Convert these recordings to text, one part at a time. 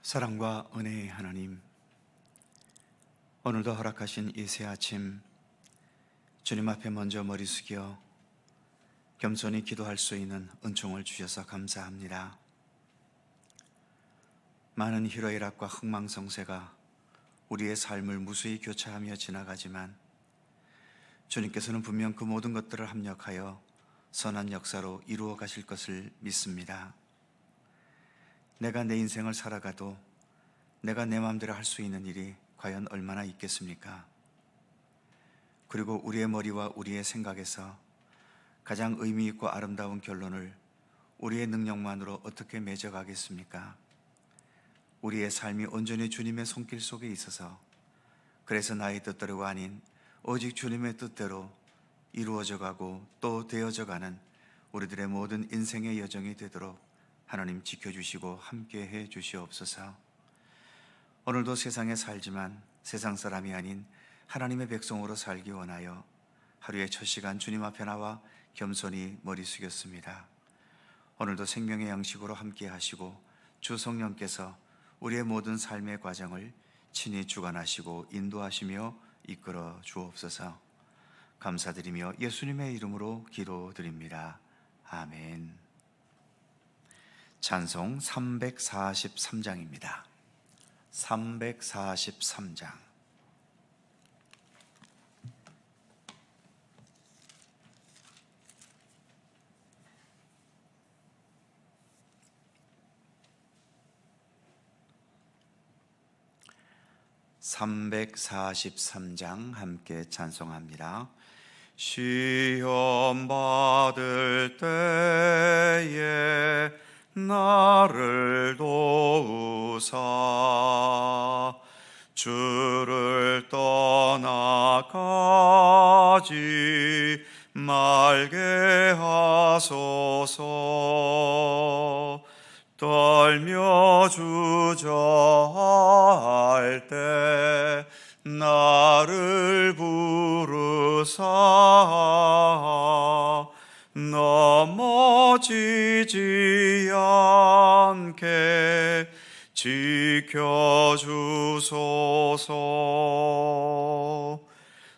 사랑과 은혜의 하나님, 오늘도 허락하신 이 새 아침 주님 앞에 먼저 머리 숙여 겸손히 기도할 수 있는 은총을 주셔서 감사합니다. 많은 희로애락과 흥망성쇠가 우리의 삶을 무수히 교차하며 지나가지만 주님께서는 분명 그 모든 것들을 합력하여 선한 역사로 이루어 가실 것을 믿습니다. 내가 내 인생을 살아가도 내가 내 마음대로 할 수 있는 일이 과연 얼마나 있겠습니까? 그리고 우리의 머리와 우리의 생각에서 가장 의미 있고 아름다운 결론을 우리의 능력만으로 어떻게 맺어가겠습니까? 우리의 삶이 온전히 주님의 손길 속에 있어서, 그래서 나의 뜻대로가 아닌 오직 주님의 뜻대로 이루어져 가고 또 되어져 가는 우리들의 모든 인생의 여정이 되도록 하나님 지켜주시고 함께해 주시옵소서. 오늘도 세상에 살지만 세상 사람이 아닌 하나님의 백성으로 살기 원하여 하루의 첫 시간 주님 앞에 나와 겸손히 머리 숙였습니다. 오늘도 생명의 양식으로 함께 하시고 주 성령께서 우리의 모든 삶의 과정을 친히 주관하시고 인도하시며 이끌어 주옵소서. 감사드리며 예수님의 이름으로 기도드립니다. 아멘. 찬송 343장입니다. 343장. (343장) 함께 찬송합니다. 시험 받을 때에 나를 도우사 주를 떠나가지 말게 하소서. 떨며 주저할 때 나를 부르사 넘어지지 않게 지켜주소서.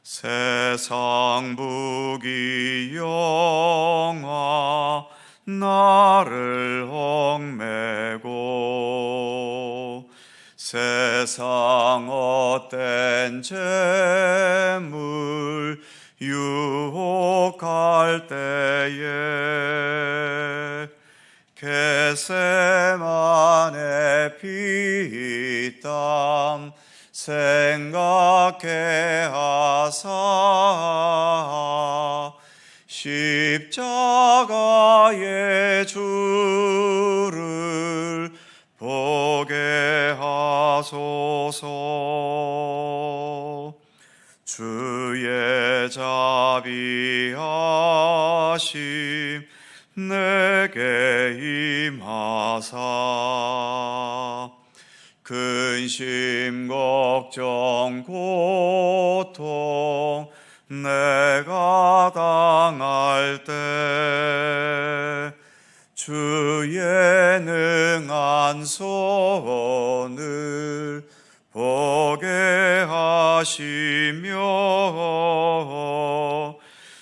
세상 부귀영화 나를 얽매고 세상 헛된 재물 유혹할 때에 겟세마네 피땀 생각해 하사 십자가의 주를 보게 하소서. 주의 자비하심 내게 임하사 근심 걱정 고통 내가 당할 때 주의 능한 손을 보게 하시며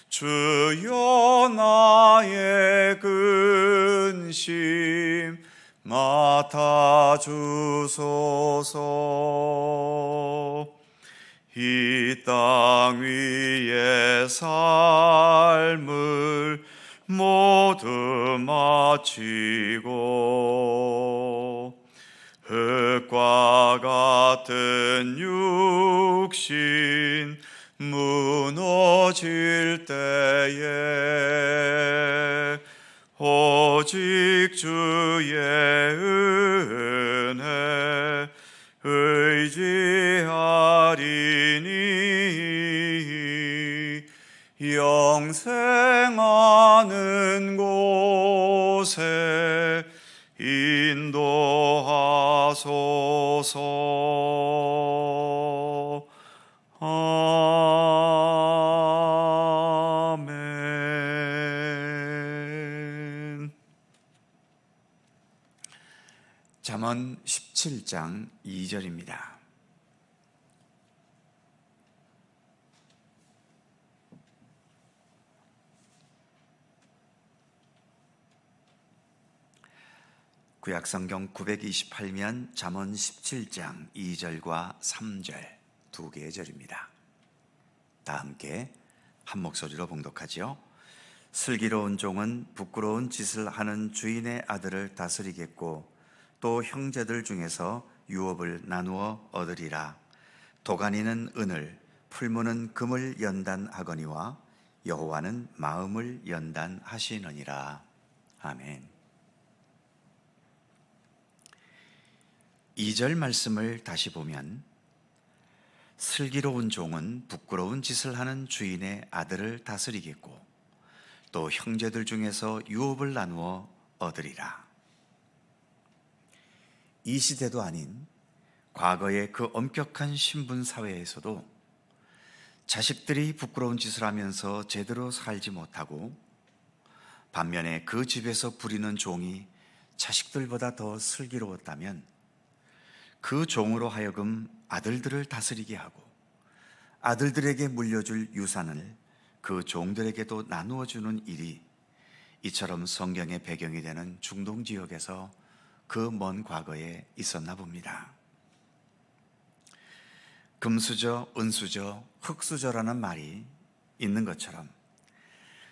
주여 나의 근심 맡아주소서. 이 땅 위의 삶을 모두 마치고 흙과 같은 육신 무너질 때에 오직 주의 은혜 의지하리니 영생하는 곳에 인도하소서. 아멘. 잠언 17장 2절입니다. 구약성경 928면 잠언 17장 2절과 3절 두 개의 절입니다. 다 함께 한 목소리로 봉독하죠. 슬기로운 종은 부끄러운 짓을 하는 주인의 아들을 다스리겠고 또 형제들 중에서 유업을 나누어 얻으리라. 도가니는 은을, 풀무는 금을 연단하거니와 여호와는 마음을 연단하시느니라. 아멘. 2절 말씀을 다시 보면 슬기로운 종은 부끄러운 짓을 하는 주인의 아들을 다스리겠고 또 형제들 중에서 유업을 나누어 얻으리라. 이 시대도 아닌 과거의 그 엄격한 신분 사회에서도 자식들이 부끄러운 짓을 하면서 제대로 살지 못하고 반면에 그 집에서 부리는 종이 자식들보다 더 슬기로웠다면 그 종으로 하여금 아들들을 다스리게 하고 아들들에게 물려줄 유산을 그 종들에게도 나누어 주는 일이 이처럼 성경의 배경이 되는 중동 지역에서 그 먼 과거에 있었나 봅니다. 금수저, 은수저, 흙수저라는 말이 있는 것처럼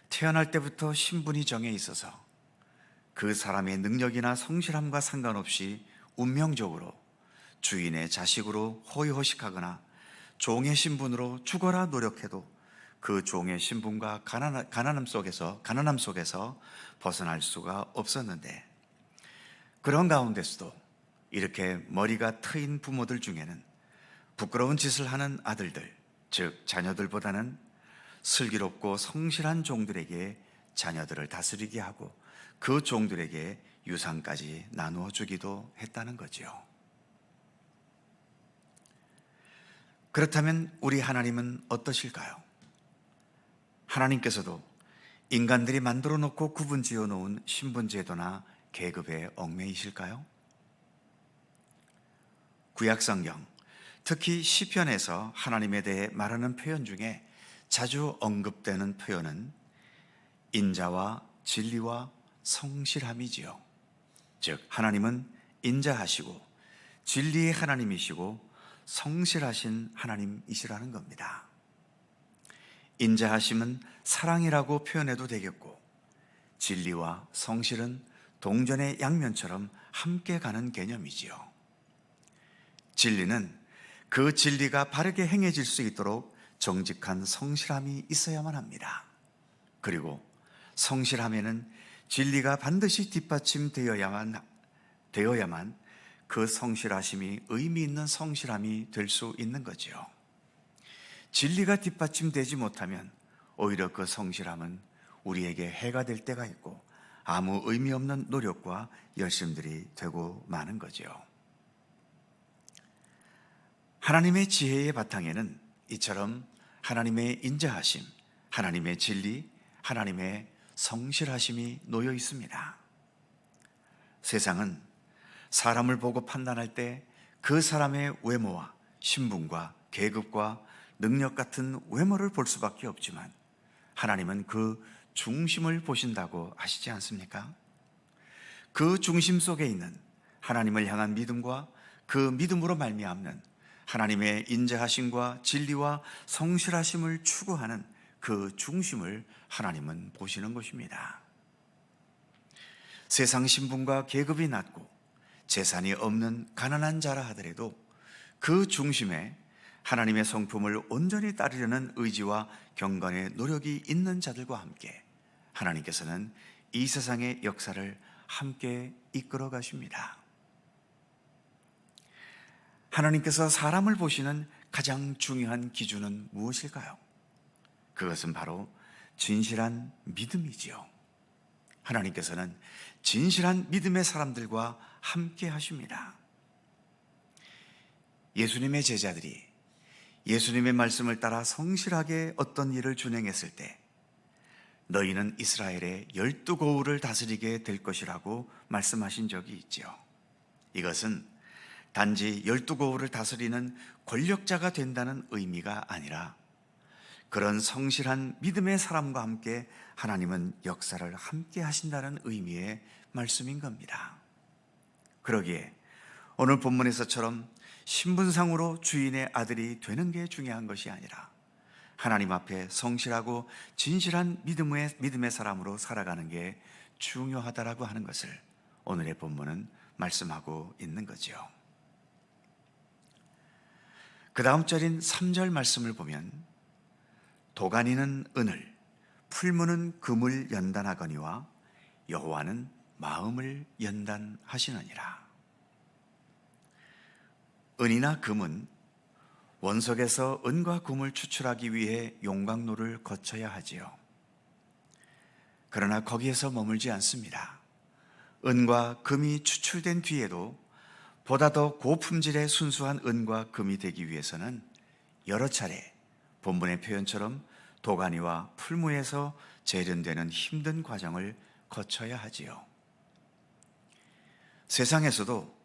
태어날 때부터 신분이 정해 있어서 그 사람의 능력이나 성실함과 상관없이 운명적으로 주인의 자식으로 호의호식하거나 종의 신분으로 죽어라 노력해도 그 종의 신분과 가난함 속에서 벗어날 수가 없었는데, 그런 가운데서도 이렇게 머리가 트인 부모들 중에는 부끄러운 짓을 하는 아들들, 즉 자녀들보다는 슬기롭고 성실한 종들에게 자녀들을 다스리게 하고 그 종들에게 유산까지 나누어 주기도 했다는 거지요. 그렇다면 우리 하나님은 어떠실까요? 하나님께서도 인간들이 만들어 놓고 구분 지어 놓은 신분제도나 계급에 얽매이실까요? 구약성경, 특히 시편에서 하나님에 대해 말하는 표현 중에 자주 언급되는 표현은 인자와 진리와 성실함이지요. 즉 하나님은 인자하시고 진리의 하나님이시고 성실하신 하나님이시라는 겁니다. 인자하심은 사랑이라고 표현해도 되겠고 진리와 성실은 동전의 양면처럼 함께 가는 개념이지요. 진리는 그 진리가 바르게 행해질 수 있도록 정직한 성실함이 있어야만 합니다. 그리고 성실함에는 진리가 반드시 뒷받침되어야만 그 성실하심이 의미 있는 성실함이 될 수 있는 거지요. 진리가 뒷받침되지 못하면 오히려 그 성실함은 우리에게 해가 될 때가 있고 아무 의미 없는 노력과 열심들이 되고 마는 거지요. 하나님의 지혜의 바탕에는 이처럼 하나님의 인자하심, 하나님의 진리, 하나님의 성실하심이 놓여 있습니다. 세상은 사람을 보고 판단할 때 그 사람의 외모와 신분과 계급과 능력 같은 외모를 볼 수밖에 없지만 하나님은 그 중심을 보신다고 하시지 않습니까? 그 중심 속에 있는 하나님을 향한 믿음과 그 믿음으로 말미암는 하나님의 인자하심과 진리와 성실하심을 추구하는 그 중심을 하나님은 보시는 것입니다. 세상 신분과 계급이 낮고 재산이 없는 가난한 자라 하더라도 그 중심에 하나님의 성품을 온전히 따르려는 의지와 경건의 노력이 있는 자들과 함께 하나님께서는 이 세상의 역사를 함께 이끌어 가십니다. 하나님께서 사람을 보시는 가장 중요한 기준은 무엇일까요? 그것은 바로 진실한 믿음이지요. 하나님께서는 진실한 믿음의 사람들과 함께 하십니다. 예수님의 제자들이 예수님의 말씀을 따라 성실하게 어떤 일을 준행했을 때 너희는 이스라엘의 12고울을 다스리게 될 것이라고 말씀하신 적이 있지요. 이것은 단지 12고을을 다스리는 권력자가 된다는 의미가 아니라 그런 성실한 믿음의 사람과 함께 하나님은 역사를 함께 하신다는 의미의 말씀인 겁니다. 그러기에 오늘 본문에서처럼 신분상으로 주인의 아들이 되는 게 중요한 것이 아니라 하나님 앞에 성실하고 진실한 믿음의 사람으로 살아가는 게 중요하다라고 하는 것을 오늘의 본문은 말씀하고 있는 거죠. 그 다음 절인 3절 말씀을 보면 도가니는 은을, 풀무는 금을 연단하거니와 여호와는 마음을 연단하시느니라. 은이나 금은 원석에서 은과 금을 추출하기 위해 용광로를 거쳐야 하지요. 그러나 거기에서 머물지 않습니다. 은과 금이 추출된 뒤에도 보다 더 고품질의 순수한 은과 금이 되기 위해서는 여러 차례 본문의 표현처럼 도가니와 풀무에서 재련되는 힘든 과정을 거쳐야 하지요. 세상에서도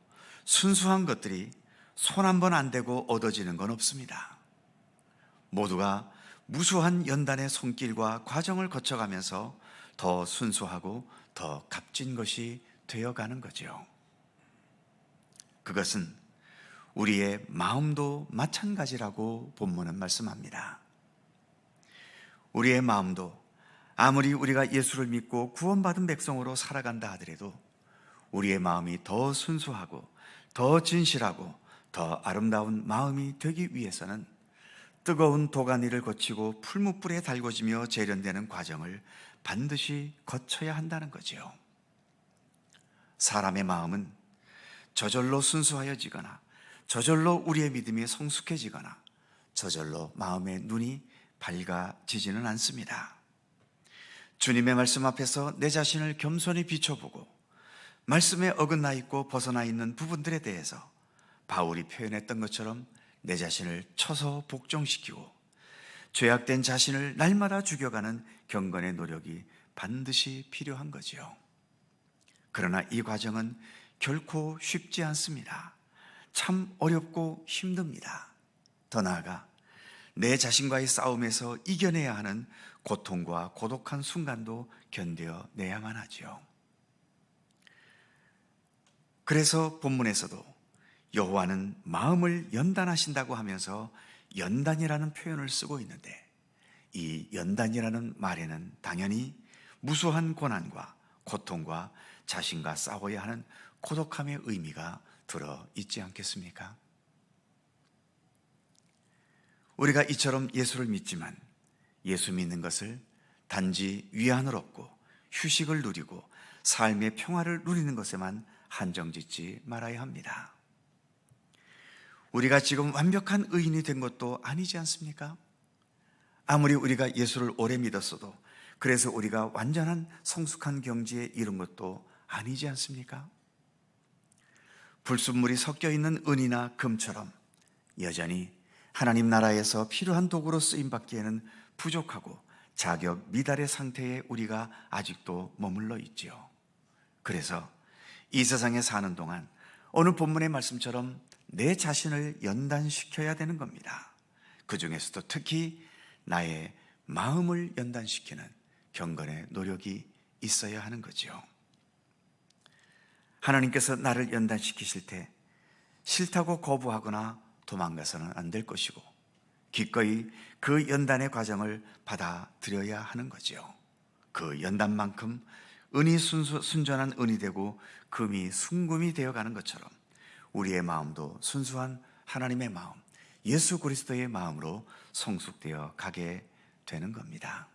순수한 것들이 손 한 번 안 대고 얻어지는 건 없습니다. 모두가 무수한 연단의 손길과 과정을 거쳐가면서 더 순수하고 더 값진 것이 되어가는 거죠. 그것은 우리의 마음도 마찬가지라고 본문은 말씀합니다. 우리의 마음도 아무리 우리가 예수를 믿고 구원받은 백성으로 살아간다 하더라도 우리의 마음이 더 순수하고 더 진실하고 더 아름다운 마음이 되기 위해서는 뜨거운 도가니를 거치고 풀무불에 달궈지며 재련되는 과정을 반드시 거쳐야 한다는 거지요. 사람의 마음은 저절로 순수하여지거나 저절로 우리의 믿음이 성숙해지거나 저절로 마음의 눈이 밝아지지는 않습니다. 주님의 말씀 앞에서 내 자신을 겸손히 비춰보고 말씀에 어긋나 있고 벗어나 있는 부분들에 대해서 바울이 표현했던 것처럼 내 자신을 쳐서 복종시키고 죄악된 자신을 날마다 죽여가는 경건의 노력이 반드시 필요한 거지요. 그러나 이 과정은 결코 쉽지 않습니다. 참 어렵고 힘듭니다. 더 나아가 내 자신과의 싸움에서 이겨내야 하는 고통과 고독한 순간도 견뎌내야만 하지요. 그래서 본문에서도 여호와는 마음을 연단하신다고 하면서 연단이라는 표현을 쓰고 있는데 이 연단이라는 말에는 당연히 무수한 고난과 고통과 자신과 싸워야 하는 고독함의 의미가 들어 있지 않겠습니까? 우리가 이처럼 예수를 믿지만 예수 믿는 것을 단지 위안을 얻고 휴식을 누리고 삶의 평화를 누리는 것에만 한정짓지 말아야 합니다. 우리가 지금 완벽한 의인이 된 것도 아니지 않습니까? 아무리 우리가 예수를 오래 믿었어도 그래서 우리가 완전한 성숙한 경지에 이른 것도 아니지 않습니까? 불순물이 섞여 있는 은이나 금처럼 여전히 하나님 나라에서 필요한 도구로 쓰임받기에는 부족하고 자격 미달의 상태에 우리가 아직도 머물러 있지요. 그래서 이 세상에 사는 동안 오늘 본문의 말씀처럼 내 자신을 연단시켜야 되는 겁니다. 그 중에서도 특히 나의 마음을 연단시키는 경건의 노력이 있어야 하는 거죠. 하나님께서 나를 연단시키실 때 싫다고 거부하거나 도망가서는 안 될 것이고 기꺼이 그 연단의 과정을 받아들여야 하는 거죠. 그 연단만큼 은이 순전한 은이 되고 금이 순금이 되어가는 것처럼 우리의 마음도 순수한 하나님의 마음, 예수 그리스도의 마음으로 성숙되어 가게 되는 겁니다.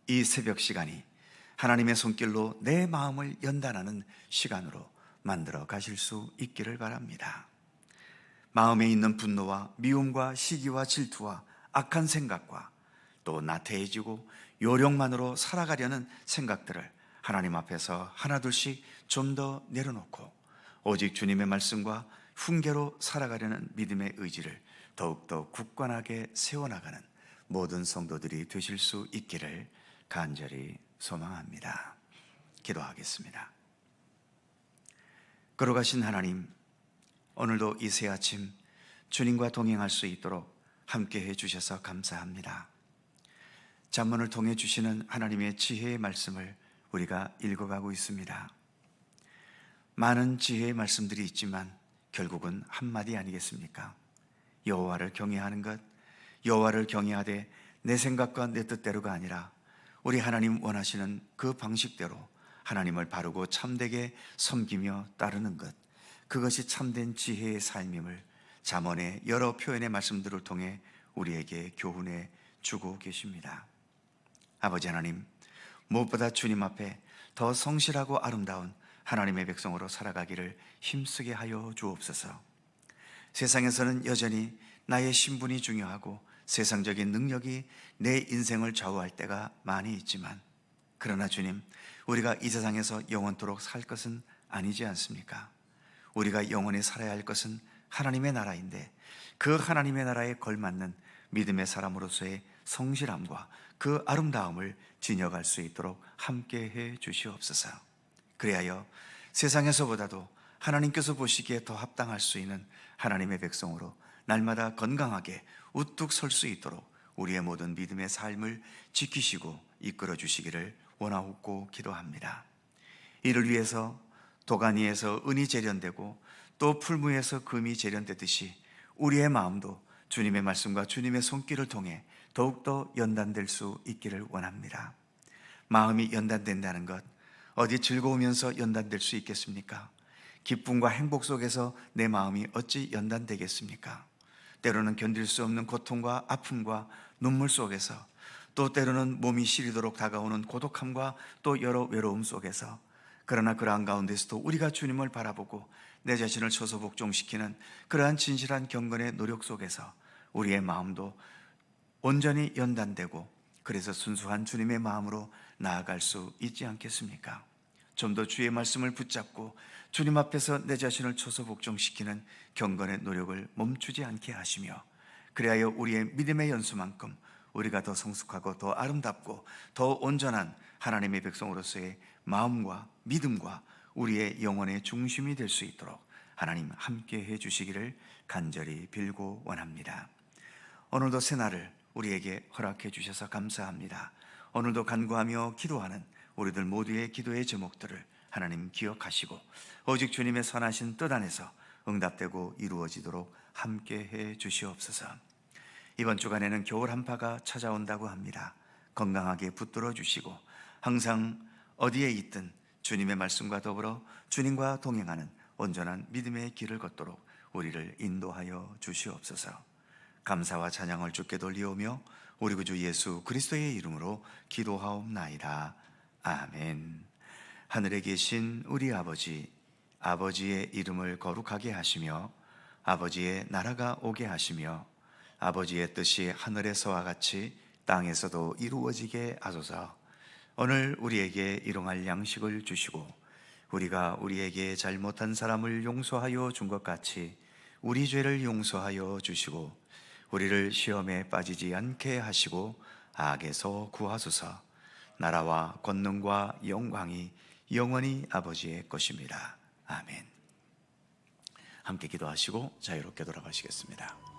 이 새벽 시간이 하나님의 손길로 내 마음을 연단하는 시간으로 만들어 가실 수 있기를 바랍니다. 마음에 있는 분노와 미움과 시기와 질투와 악한 생각과 또 나태해지고 요령만으로 살아가려는 생각들을 하나님 앞에서 하나둘씩 좀 더 내려놓고 오직 주님의 말씀과 훈계로 살아가려는 믿음의 의지를 더욱더 굳건하게 세워나가는 모든 성도들이 되실 수 있기를 간절히 소망합니다. 기도하겠습니다. 걸어가신 하나님, 오늘도 이 새 아침 주님과 동행할 수 있도록 함께해 주셔서 감사합니다. 잠언을 통해 주시는 하나님의 지혜의 말씀을 우리가 읽어가고 있습니다. 많은 지혜의 말씀들이 있지만 결국은 한마디 아니겠습니까? 여호와를 경외하는 것, 여호와를 경외하되 내 생각과 내 뜻대로가 아니라 우리 하나님 원하시는 그 방식대로 하나님을 바르고 참되게 섬기며 따르는 것, 그것이 참된 지혜의 삶임을 잠언의 여러 표현의 말씀들을 통해 우리에게 교훈해 주고 계십니다. 아버지 하나님, 무엇보다 주님 앞에 더 성실하고 아름다운 하나님의 백성으로 살아가기를 힘쓰게 하여 주옵소서. 세상에서는 여전히 나의 신분이 중요하고 세상적인 능력이 내 인생을 좌우할 때가 많이 있지만, 그러나 주님, 우리가 이 세상에서 영원토록 살 것은 아니지 않습니까? 우리가 영원히 살아야 할 것은 하나님의 나라인데, 그 하나님의 나라에 걸맞는 믿음의 사람으로서의 성실함과 그 아름다움을 지녀갈 수 있도록 함께해 주시옵소서. 그리하여 세상에서보다도 하나님께서 보시기에 더 합당할 수 있는 하나님의 백성으로 날마다 건강하게 우뚝 설 수 있도록 우리의 모든 믿음의 삶을 지키시고 이끌어 주시기를 원하옵고 기도합니다. 이를 위해서 도가니에서 은이 재련되고 또 풀무에서 금이 재련되듯이 우리의 마음도 주님의 말씀과 주님의 손길을 통해 더욱더 연단될 수 있기를 원합니다. 마음이 연단된다는 것, 어디 즐거우면서 연단될 수 있겠습니까? 기쁨과 행복 속에서 내 마음이 어찌 연단되겠습니까? 때로는 견딜 수 없는 고통과 아픔과 눈물 속에서, 또 때로는 몸이 시리도록 다가오는 고독함과 또 여러 외로움 속에서, 그러나 그러한 가운데서도 우리가 주님을 바라보고 내 자신을 처소 복종시키는 그러한 진실한 경건의 노력 속에서 우리의 마음도 온전히 연단되고, 그래서 순수한 주님의 마음으로 나아갈 수 있지 않겠습니까? 좀 더 주의 말씀을 붙잡고 주님 앞에서 내 자신을 처소 복종시키는 경건의 노력을 멈추지 않게 하시며, 그리하여 우리의 믿음의 연수만큼 우리가 더 성숙하고 더 아름답고 더 온전한 하나님의 백성으로서의 마음과 믿음과 우리의 영혼의 중심이 될 수 있도록 하나님 함께 해 주시기를 간절히 빌고 원합니다. 오늘도 새날을 우리에게 허락해 주셔서 감사합니다. 오늘도 간구하며 기도하는 우리들 모두의 기도의 제목들을 하나님 기억하시고 오직 주님의 선하신 뜻 안에서 응답되고 이루어지도록 함께 해 주시옵소서. 이번 주간에는 겨울 한파가 찾아온다고 합니다. 건강하게 붙들어 주시고 항상 어디에 있든 주님의 말씀과 더불어 주님과 동행하는 온전한 믿음의 길을 걷도록 우리를 인도하여 주시옵소서. 감사와 찬양을 주께 돌리오며 우리 구주 예수 그리스도의 이름으로 기도하옵나이다. 아멘. 하늘에 계신 우리 아버지, 아버지의 이름을 거룩하게 하시며 아버지의 나라가 오게 하시며 아버지의 뜻이 하늘에서와 같이 땅에서도 이루어지게 하소서. 오늘 우리에게 일용할 양식을 주시고 우리가 우리에게 잘못한 사람을 용서하여 준 것 같이 우리 죄를 용서하여 주시고 우리를 시험에 빠지지 않게 하시고 악에서 구하소서. 나라와 권능과 영광이 영원히 아버지의 것입니다. 아멘. 함께 기도하시고 자유롭게 돌아가시겠습니다.